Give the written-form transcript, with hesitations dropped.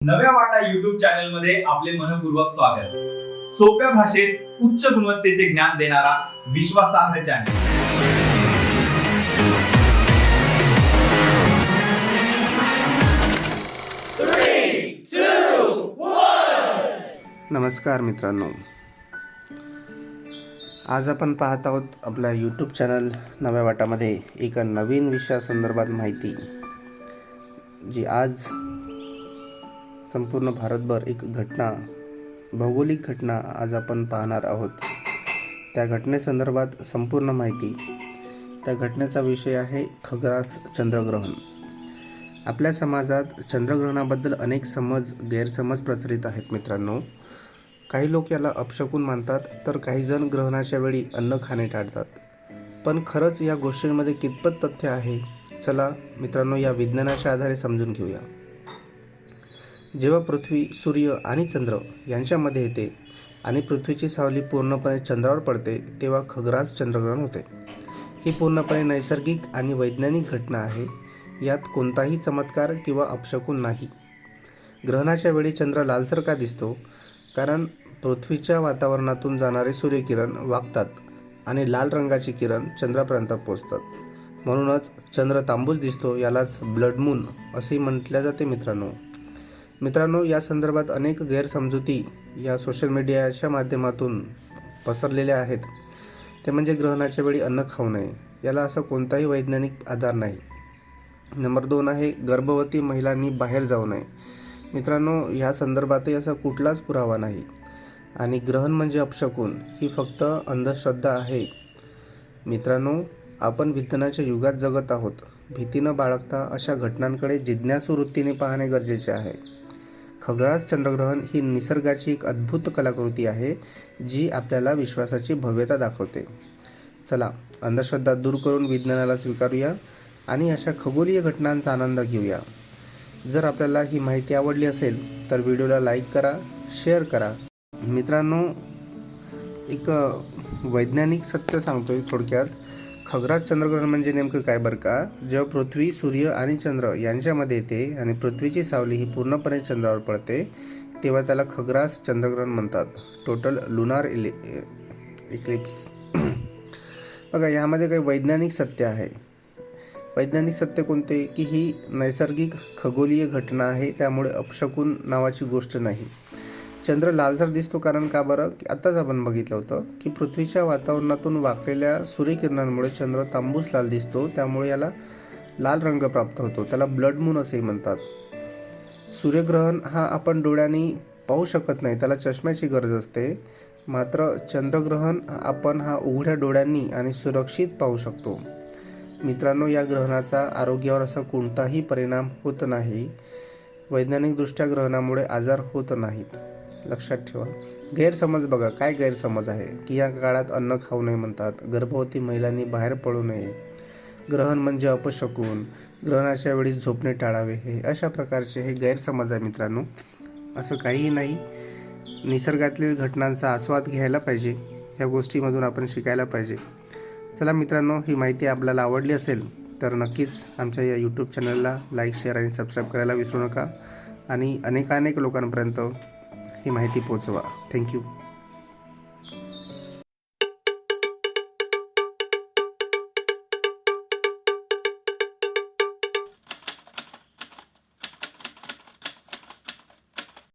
नव्या वाटा YouTube channel मध्ये आपले मनपूर्वक स्वागत। सोप्या भाषेत उच्च गुणवत्तेचे ज्ञान देणारा विश्वासार्ह चॅनल। नमस्कार मित्रांनो, आज आपण पाहत आहोत आपल्या यूट्यूब चॅनल नव्या वाटामध्ये एका नवीन विषयासंदर्भात माहिती, जी आज संपूर्ण भारतभर एक घटना, भौगोलिक घटना आज आपण पाहणार आहोत। त्या घटनेसंदर्भात संपूर्ण माहिती। त्या घटनेचा विषय आहे खग्रास चंद्रग्रहण। आपल्या समाजात चंद्रग्रहणाबद्दल अनेक गैरसमज प्रचलित आहेत मित्रांनो। काही लोक याला अपशकुन मानतात, तर काही जण ग्रहणाच्या वेळी अन्न खाणे टाळतात। पण खरंच या गोष्टींमध्ये कितपत तथ्य आहे? चला मित्रांनो, या विज्ञानाच्या आधारे समजून घेऊया। जेव्हा पृथ्वी, सूर्य आणि चंद्र यांच्यामध्ये येते आणि पृथ्वीची सावली पूर्णपणे चंद्रावर पडते, तेव्हा खग्रास चंद्रग्रहण होते। ही पूर्णपणे नैसर्गिक आणि वैज्ञानिक घटना आहे। यात कोणताही चमत्कार किंवा अपशकुन नाही। ग्रहणाच्या वेळी चंद्र लालसर का दिसतो? कारण पृथ्वीच्या वातावरणातून जाणारे सूर्यकिरण वाकतात आणि लाल रंगाची किरण चंद्रापर्यंत पोहोचतात, म्हणूनच चंद्र तांबूस दिसतो। यालाच ब्लड मून असे म्हटले जाते मित्रांनो, या संदर्भात अनेक गैरसमजुती या सोशल मीडियाच्या माध्यमातून पसरलेल्या आहेत। ते म्हणजे ग्रहणाच्या वेळी अन्न खाऊ नये। याला असा कोणताही वैज्ञानिक आधार नाही। नंबर 2 आहे, गर्भवती महिलांनी बाहेर जाऊ नये। मित्रांनो, या संदर्भातही असा कुठलाच पुरावा नाही। आणि ग्रहण म्हणजे अपशकुन ही फक्त अंधश्रद्धा आहे। मित्रांनो, आपण विज्ञानाच्या युगात जगत आहोत। भीती न बाळगता अशा घटनांकडे जिज्ञासू वृत्तीने पाहणे गरजेचे आहे। खग्रास चंद्रग्रहण ही निसर्गाची एक अद्भुत कलाकृती आहे, जी आपल्याला विश्वासाची भव्यता दाखवते। चला, अंधश्रद्धा दूर करून विज्ञानाला स्वीकारूया आणि अशा खगोलीय घटनांचा आनंद घेऊया। जर आपल्याला ही माहिती आवडली असेल तर व्हिडिओला लाईक करा, शेअर करा। मित्रांनो, एक वैज्ञानिक सत्य सांगतोय थोडक्यात। खग्रास चंद्रग्रहण म्हणजे नेमकं काय बरं का? जेव्हा पृथ्वी, सूर्य आणि चंद्र यांच्यामध्ये येते आणि पृथ्वीची सावली ही पूर्णपणे चंद्रावर पडते, तेव्हा त्याला खग्रास चंद्रग्रहण म्हणतात। Total lunar Eclipse. बघा, यामध्ये काही वैज्ञानिक सत्य आहे। वैज्ञानिक सत्य कोणते? की ही नैसर्गिक खगोलीय घटना आहे, त्यामुळे अपशकुन नावाची गोष्ट नाही। चंद्र लालसर दिसतो कारण का बरं? की आत्ताच आपण बघितलं होतं की पृथ्वीच्या वातावरणातून वाकलेल्या सूर्यकिरणांमुळे चंद्र तांबूस लाल दिसतो, त्यामुळे याला लाल रंग प्राप्त होतो। त्याला ब्लड मून असेही म्हणतात। सूर्यग्रहण हा आपण डोळ्यांनी पाहू शकत नाही, त्याला चष्म्याची गरज असते। मात्र चंद्रग्रहण आपण उघड्या डोळ्यांनी आणि सुरक्षित पाहू शकतो। मित्रांनो, या ग्रहणाचा आरोग्यावर असा कोणताही परिणाम होत नाही। वैज्ञानिकदृष्ट्या ग्रहणामुळे आजार होत नाहीत, लक्षात ठेवा। गैरसमज बघा, काय गैरसमज आहे की या काळात अन्न खाऊ नये म्हणतात, गर्भवती महिलांनी बाहेर पडू नये, ग्रहण म्हणजे अपशकुन, ग्रहणाच्या वेळी झोपणे टाळावे, हे अशा प्रकारचे हे गैरसमज आहे मित्रांनो। असं काहीही नाही। निसर्गातील घटनांचा आस्वाद घ्यायला पाहिजे, ह्या गोष्टीमधून आपण शिकायला पाहिजे। चला मित्रांनो, ही माहिती आपल्याला आवडली असेल तर नक्कीच आमच्या या यूट्यूब चॅनलला लाईक, शेअर आणि सबस्क्राईब करायला विसरू नका आणि अनेक लोकांपर्यंत ही माहिती पोहोचवा। थँक्यू।